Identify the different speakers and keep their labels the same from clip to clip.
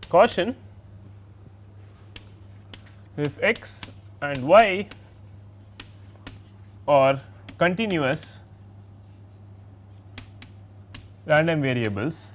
Speaker 1: caution, if x and y are continuous random variables,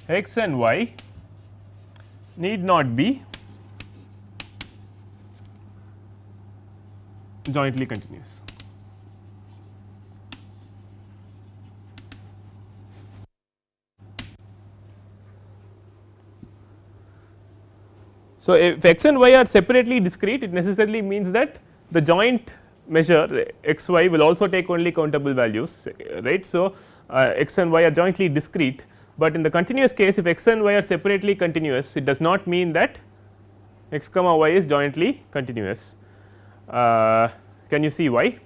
Speaker 1: x and y need not be jointly continuous. So, if x and y are separately discrete, it necessarily means that the joint measure x y will also take only countable values, right. So, x and y are jointly discrete, but in the continuous case if x and y are separately continuous, it does not mean that x comma y is jointly continuous. Can you see why?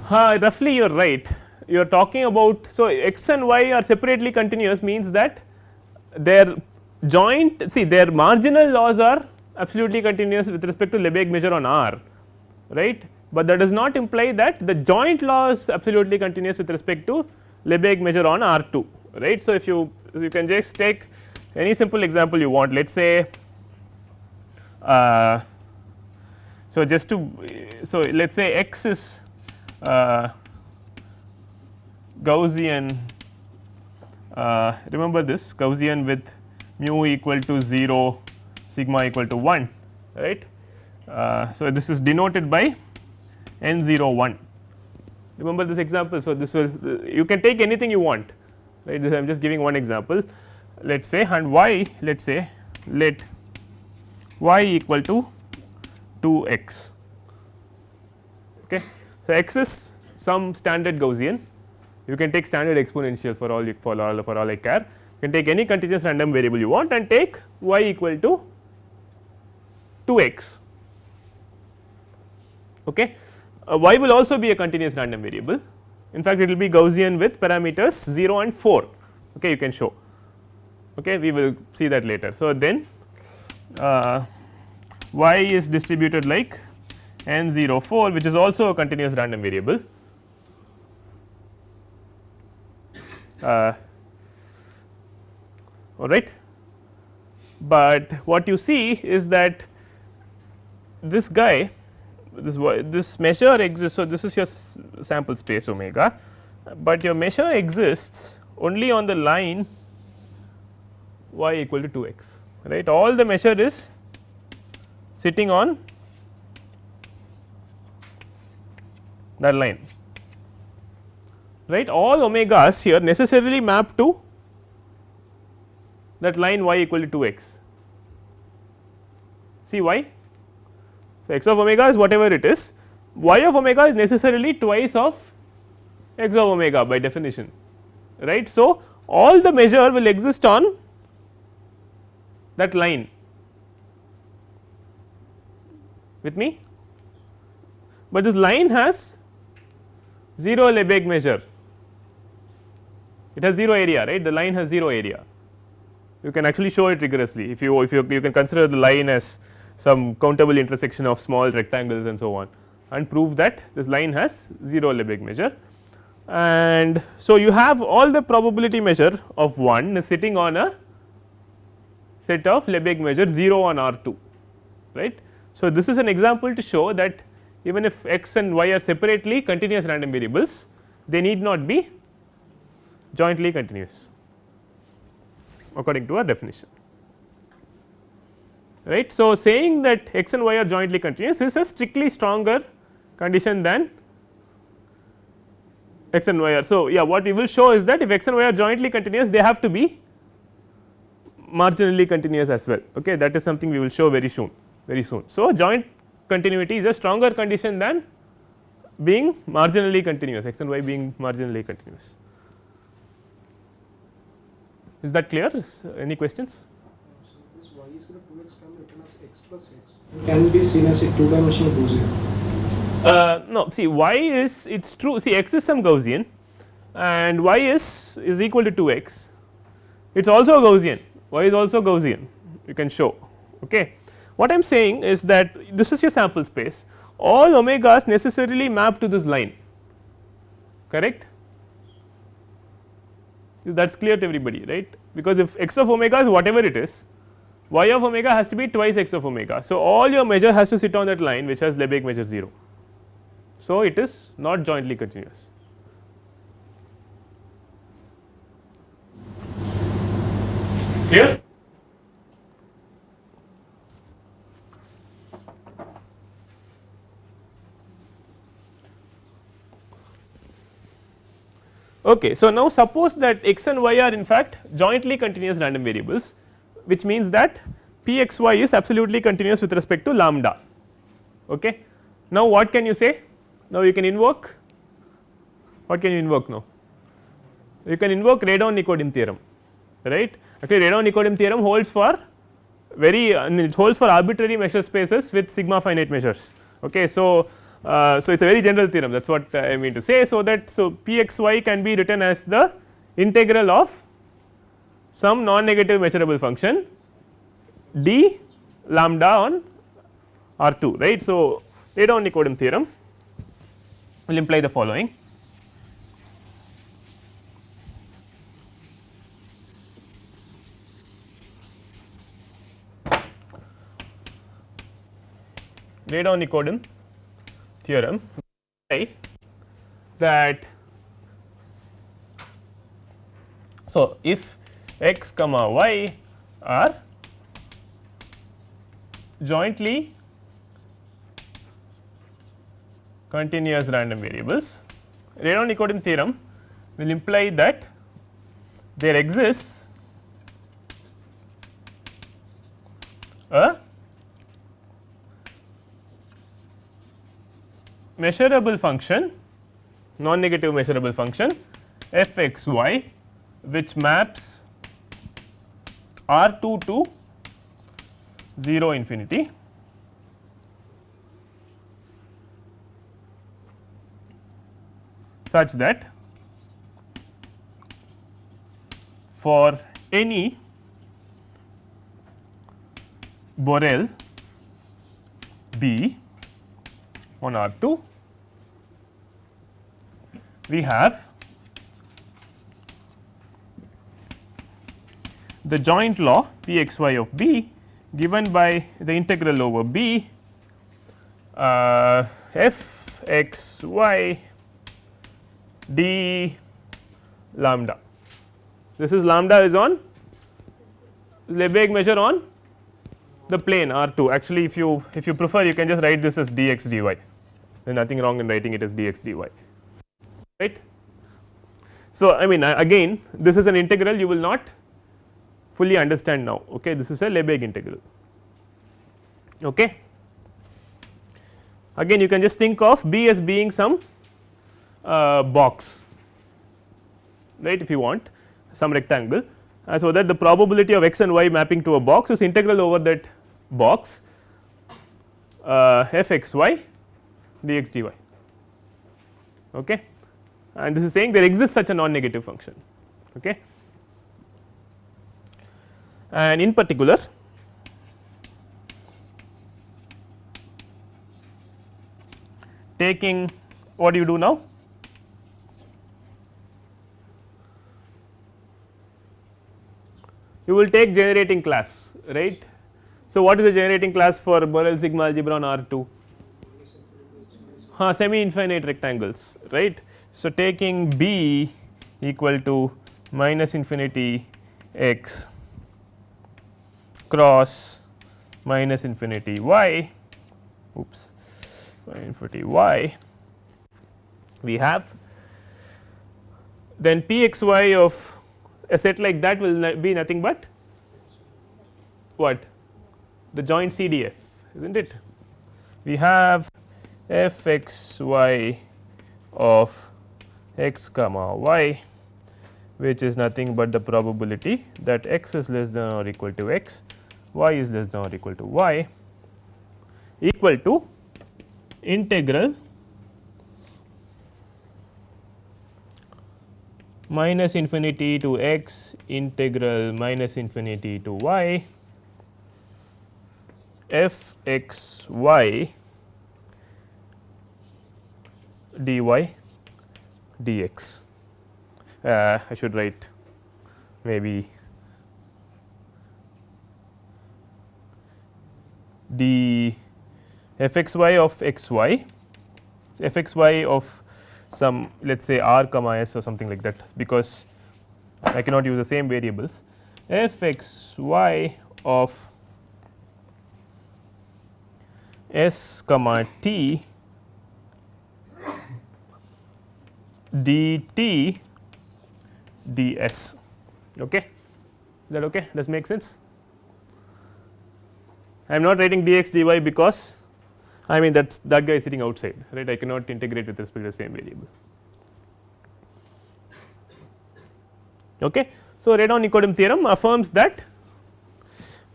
Speaker 1: Roughly you are right. You are talking about, so x and y are separately continuous means that their joint, see their marginal laws are absolutely continuous with respect to Lebesgue measure on R, right, but that does not imply that the joint law is absolutely continuous with respect to Lebesgue measure on R 2, right. So, if you can just take any simple example you want, let us say so just to, so let us say x is Gaussian, remember this Gaussian with mu equal to 0, sigma equal to 1, right. So, this is denoted by n 0 1, remember this example. So, this will, you can take anything you want, right, I am just giving one example. Let us say and y, let us say let y equal to 2 x, okay. So, x is some standard Gaussian, you can take standard exponential for all I care, you can take any continuous random variable you want and take y equal to 2 x, okay. Y will also be a continuous random variable, in fact it will be Gaussian with parameters 0 and 4, okay, you can show, okay, we will see that later. So, then y is distributed like n 0 4, which is also a continuous random variable. All right, but what you see is that this guy, this measure exists. So, this is your sample space omega, but your measure exists only on the line y equal to 2 x, right. All the measure is sitting on that line, right. All omegas here necessarily map to that line y equal to 2 x. See why? So, x of omega is whatever it is, y of omega is necessarily twice of x of omega by definition, right. So, all the measure will exist on that line, with me, but this line has 0 Lebesgue measure, it has 0 area, right, the line has 0 area. You can actually show it rigorously, if you can consider the line as some countable intersection of small rectangles and so on, and prove that this line has 0 Lebesgue measure. And so, you have all the probability measure of 1 is sitting on a set of Lebesgue measure 0 on R 2, right. So, this is an example to show that even if x and y are separately continuous random variables, they need not be jointly continuous according to our definition, right. So, saying that x and y are jointly continuous is a strictly stronger condition than x and y are. So, yeah, what we will show is that if x and y are jointly continuous, they have to be marginally continuous as well, okay. That is something we will show very soon. So, joint continuity is a stronger condition than being marginally continuous, x and y being marginally continuous. Is that clear? Any questions?
Speaker 2: So, this y is equal to 2x can be written as x plus x, can be seen as a 2 dimensional Gaussian.
Speaker 1: No, see y is, it is true, see x is some Gaussian and y is equal to 2 x, it is also a Gaussian, y is also Gaussian, you can show, okay. What I am saying is that this is your sample space, all omegas necessarily map to this line, correct. that is clear to everybody, right, because if x of omega is whatever it is, y of omega has to be twice x of omega. So, all your measure has to sit on that line which has Lebesgue measure 0. So, it is not jointly continuous. Clear? Okay, so now suppose that x and y are in fact jointly continuous random variables, which means that p x y is absolutely continuous with respect to lambda. Okay. Now what can you say? Now you can invoke, what can you invoke now? You can invoke Radon-Nikodym theorem, right. Actually Radon-Nikodym theorem holds for it holds for arbitrary measure spaces with sigma finite measures. Okay. So, so it is a very general theorem, that is what I mean to say. So, that p x y can be written as the integral of some non negative measurable function d lambda on R 2, right. So, Radon-Nikodym theorem will imply the following. Radon-Nikodym theorem that so if x comma y are jointly continuous random variables, Radon-Nikodym theorem will imply that there exists a measurable function, non negative measurable function f x y, which maps R 2 to 0 infinity such that for any Borel B on R 2 we have the joint law p x y of b given by the integral over b f x y d lambda. This is lambda is on Lebesgue measure on the plane R 2. Actually, if you prefer, you can just write this as dx dy. There is nothing wrong in writing it as dx dy, right. So, I mean again this is an integral you will not fully understand now. Okay. This is a Lebesgue integral. Okay. Again you can just think of B as being some box, right, if you want some rectangle, so that the probability of x and y mapping to a box is integral over that box f x y dx dy. Okay. And this is saying there exists such a non negative function. Okay. And in particular taking, what do you do now? You will take generating class, right. So, what is the generating class for Borel sigma algebra on R 2? Semi infinite rectangles, right. So, taking B equal to minus infinity x cross minus infinity y, oops, infinity y, we have then p x y of a set like that will be nothing but what? The joint CDF, is not it? We have f x y of x comma y, which is nothing but the probability that x is less than or equal to x, y is less than or equal to y, equal to integral minus infinity to x integral minus infinity to y f x y dy dx. I should write maybe d f x y of x y, f x y of some let us say r comma s or something like that, because I cannot use the same variables, f x y of s comma t dt ds. Okay. Is that okay? Does make sense? I am not writing dx dy because I mean that guy is sitting outside, right. I cannot integrate with respect to the same variable. Okay. So, Radon-Nikodym theorem affirms that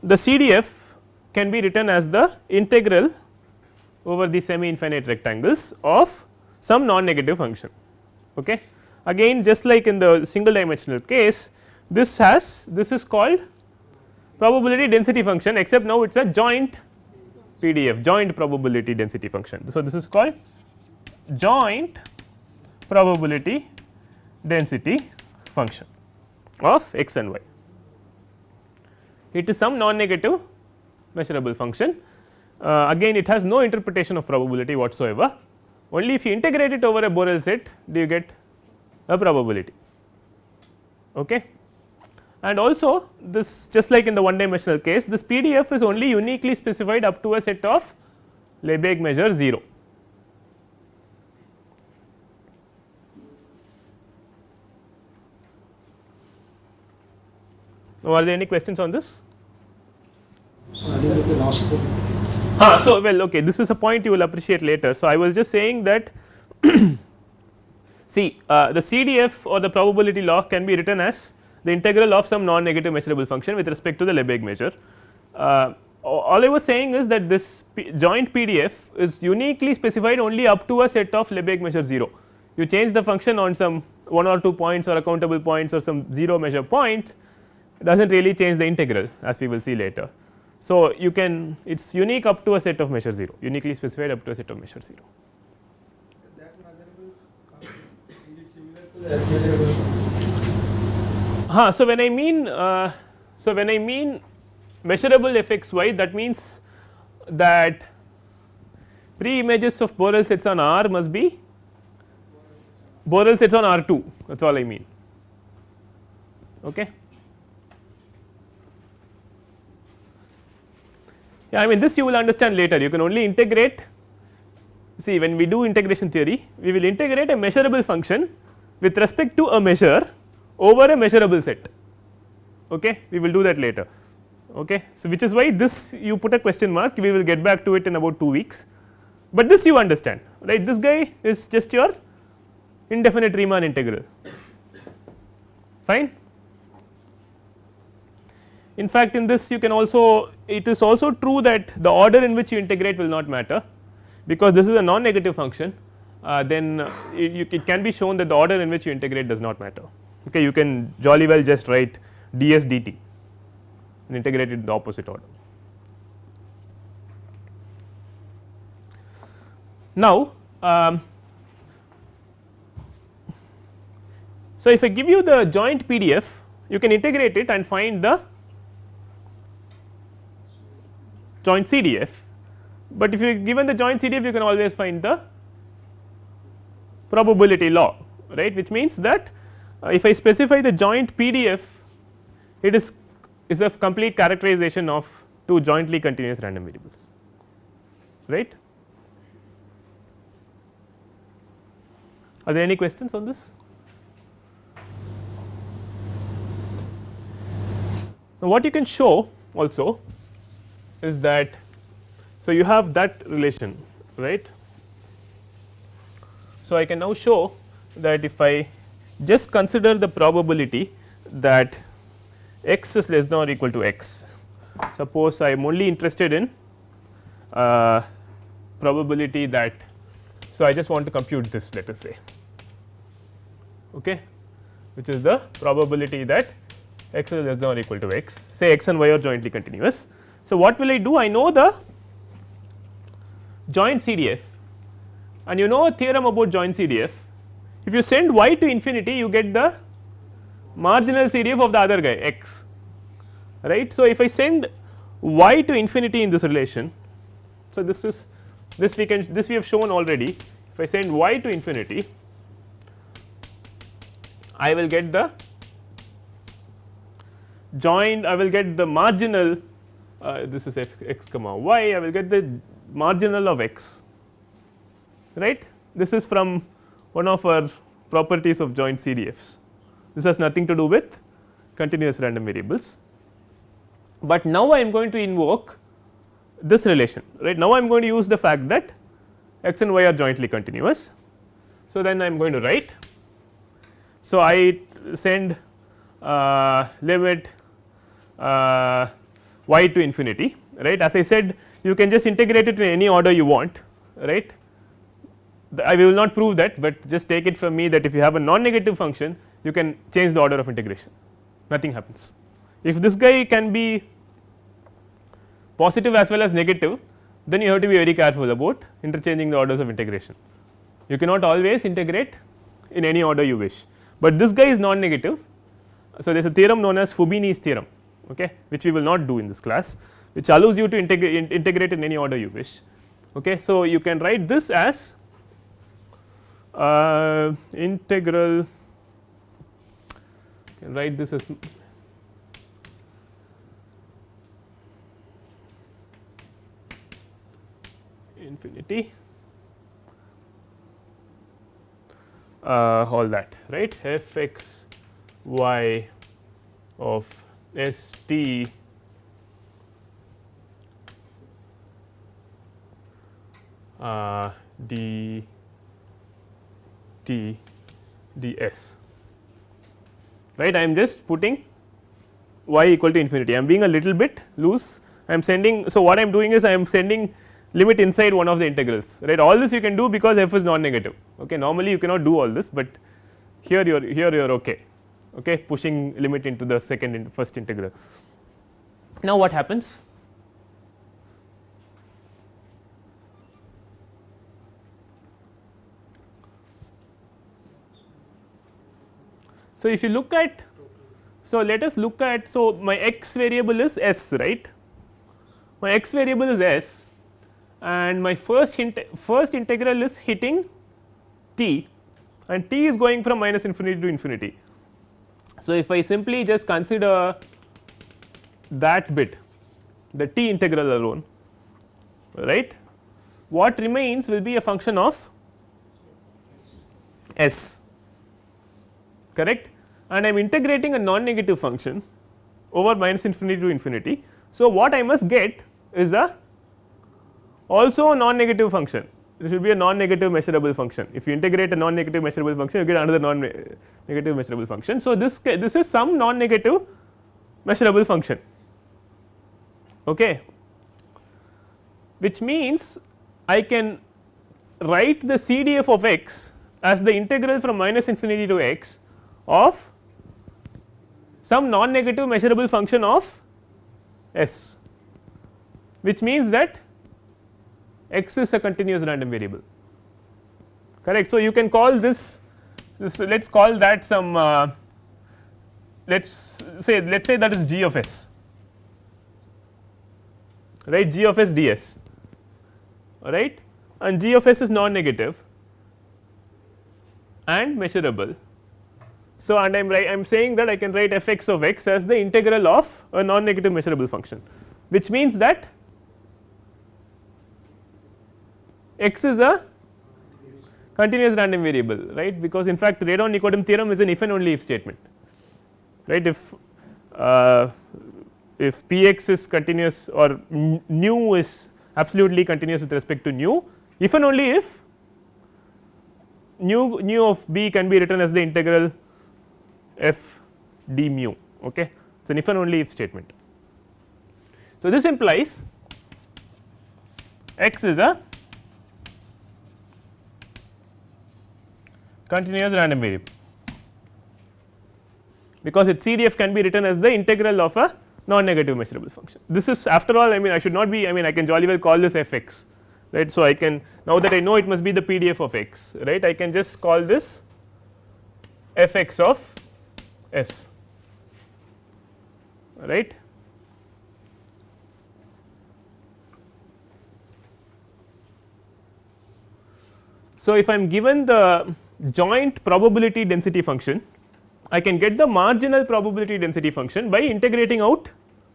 Speaker 1: the CDF can be written as the integral over the semi infinite rectangles of some non negative function. Okay. Again just like in the single dimensional case, this is called probability density function, except now it is a joint PDF, joint probability density function. So, this is called joint probability density function of x and y. It is some non negative measurable function. Again it has no interpretation of probability whatsoever, only if you integrate it over a Borel set do you get a probability. Okay. And also this just like in the one dimensional case, this PDF is only uniquely specified up to a set of Lebesgue measure 0. Now, are there any questions on this?
Speaker 2: So, I think the last point.
Speaker 1: So, well okay, this is a point you will appreciate later. So, I was just saying that see the CDF or the probability law can be written as the integral of some non negative measurable function with respect to the Lebesgue measure. All I was saying is that this joint PDF is uniquely specified only up to a set of Lebesgue measure 0. You change the function on some 1 or 2 points or accountable points or some 0 measure points, it does not really change the integral, as we will see later. So, you can it is unique up to a set of measure 0, uniquely specified up to a set of measure 0.
Speaker 3: That measurable is it similar to the F measurable?
Speaker 1: So, when I mean measurable f x y, that means that pre images of Borel sets on R must be Borel sets on R2, that is all I mean. Okay. Yeah, I mean this you will understand later, you can only integrate, see when we do integration theory we will integrate a measurable function with respect to a measure over a measurable set. Okay, we will do that later. Okay, so which is why this you put a question mark, we will get back to it in about 2 weeks, but this you understand, right. This guy is just your indefinite Riemann integral, fine. In fact, in this you can also, it is also true that the order in which you integrate will not matter, because this is a non negative function, then it can be shown that the order in which you integrate does not matter. Okay, you can jolly well just write ds dt and integrate it in the opposite order. Now, so if I give you the joint PDF, you can integrate it and find the joint CDF, but if you are given the joint CDF you can always find the probability law, right, which means that if I specify the joint PDF, it is a complete characterization of 2 jointly continuous random variables, right. Are there any questions on this? Now, what you can show also is that, so you have that relation, right. So, I can now show that if I just consider the probability that x is less than or equal to x, suppose I am only interested in probability that, so I just want to compute this, let us say, okay, which is the probability that x is less than or equal to x, say x and y are jointly continuous. So, what will I do? I know the joint CDF and you know a theorem about joint CDF. If you send y to infinity, you get the marginal CDF of the other guy x, right. So, if I send y to infinity in this relation, so this is this we have shown already. If I send y to infinity, I will get the joined, I will get the marginal, this is f x comma y, I will get the marginal of x, right. This is from one of our properties of joint CDFs. This has nothing to do with continuous random variables, but now I am going to invoke this relation, right. Now I am going to use the fact that x and y are jointly continuous. So, then I am going to write. So, I send limit y to infinity, right. As I said, you can just integrate it in any order you want, right. I will not prove that, but just take it from me that if you have a non negative function, you can change the order of integration, nothing happens. If this guy can be positive as well as negative, then you have to be very careful about interchanging the orders of integration. You cannot always integrate in any order you wish, but this guy is non negative. So, there is a theorem known as Fubini's theorem, okay, which we will not do in this class, which allows you to integrate in any order you wish. Okay. So, you can write this as integral, you can write this as infinity all that, right, f x y of s t d t ds, right. I am just putting y equal to infinity, I am being a little bit loose, I am sending. So, what I am doing is I am sending limit inside one of the integrals, right. All this you can do because f is non negative, okay. Normally you cannot do all this, but here you are okay, okay, pushing limit into the first integral. Now, what happens? So, if you look at, so let us look at, so my x variable is s, right, my x variable is s, and my first integral is hitting t, and t is going from minus infinity to infinity. So, if I simply just consider that bit, the t integral alone, right, what remains will be a function of s, correct, and I am integrating a non negative function over minus infinity to infinity. So, what I must get is also a non negative function, it should be a non negative measurable function. If you integrate a non negative measurable function, you get another non negative measurable function. So, this is some non negative measurable function, okay, which means I can write the CDF of x as the integral from minus infinity to x of some non negative measurable function of s, which means that x is a continuous random variable, correct. So, you can call this let us call that some let us say that is g of s, right, g of s ds, right, and g of s is non negative and measurable. So, and I am saying that I can write f x of x as the integral of a non negative measurable function, which means that x is a continuous random variable, right, because in fact Radon-Nikodym theorem is an if and only if statement, right. If p x is continuous or nu is absolutely continuous with respect to nu, if and only if nu of b can be written as the integral f d mu, okay, it is an if and only if statement. So, this implies x is a continuous random variable, because its CDF can be written as the integral of a non negative measurable function. This is, after all, I mean I should not be, I mean I can jolly well call this f x, right. So, I can, now that I know it must be the PDF of x, right, I can just call this f x of S, right. So, if I am given the joint probability density function, I can get the marginal probability density function by integrating out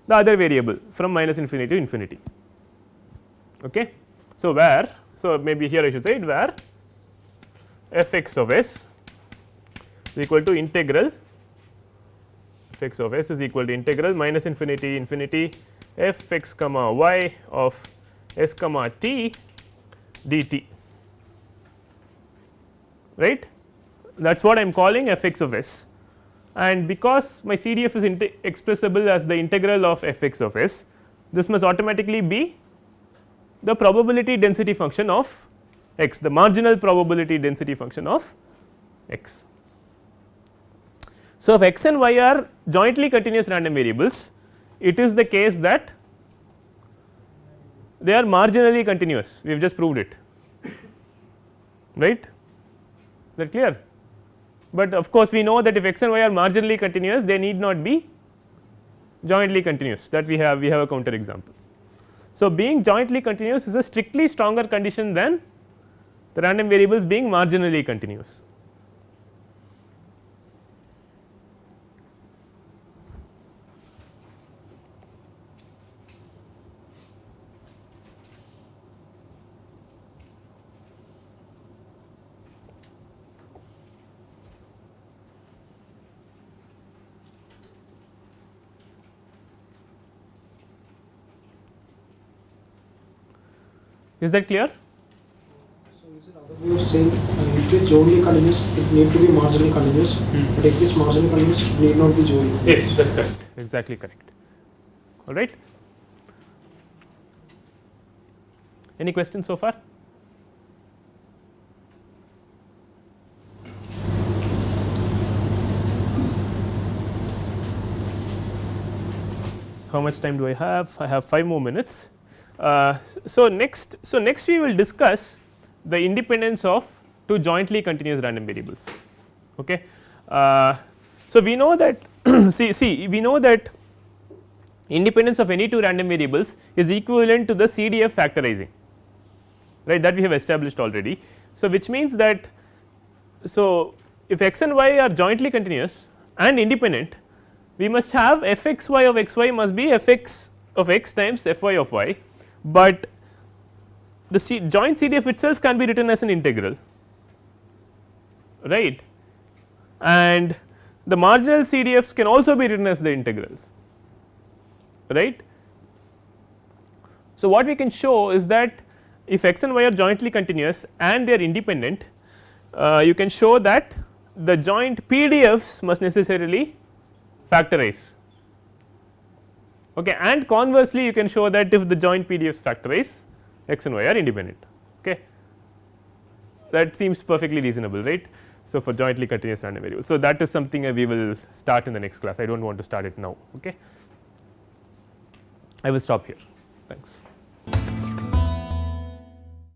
Speaker 1: the other variable from minus infinity to infinity. Okay. So, where, so maybe here I should say it where f x of s is equal to integral f x of s is equal to integral minus infinity infinity f x comma y of s comma t dt, right. That is what I am calling f x of s, and because my CDF is expressible as the integral of f x of s, this must automatically be the probability density function of x, the marginal probability density function of x. So, if x and y are jointly continuous random variables, it is the case that they are marginally continuous, we have just proved it, right. Is that clear? But of course, we know that if x and y are marginally continuous, they need not be jointly continuous, that we have a counter example. So, being jointly continuous is a strictly stronger condition than the random variables being marginally continuous. Is that clear?
Speaker 2: So is it other way of saying if it is jointly continuous, it need to be marginally continuous, but if it is marginally continuous, it need not be jointly continuous.
Speaker 1: Yes, that is correct, exactly correct. All right. Any questions so far? How much time do I have? I have 5 more minutes. So, next we will discuss the independence of two jointly continuous random variables. Okay. So, we know that see we know that independence of any two random variables is equivalent to the CDF factorizing, right, that we have established already. So, which means that, so if x and y are jointly continuous and independent, we must have f x y of x y must be f x of x times f y of y, but the joint CDF itself can be written as an integral, right, and the marginal CDFs can also be written as the integrals, right. So, what we can show is that if x and y are jointly continuous and they are independent, you can show that the joint PDFs must necessarily factorize, okay, and conversely you can show that if the joint PDFs factorize, x and y are independent, okay. That seems perfectly reasonable, right. So, for jointly continuous random variables. So, that is something we will start in the next class, I do not want to start it now, okay. I will stop here, thanks.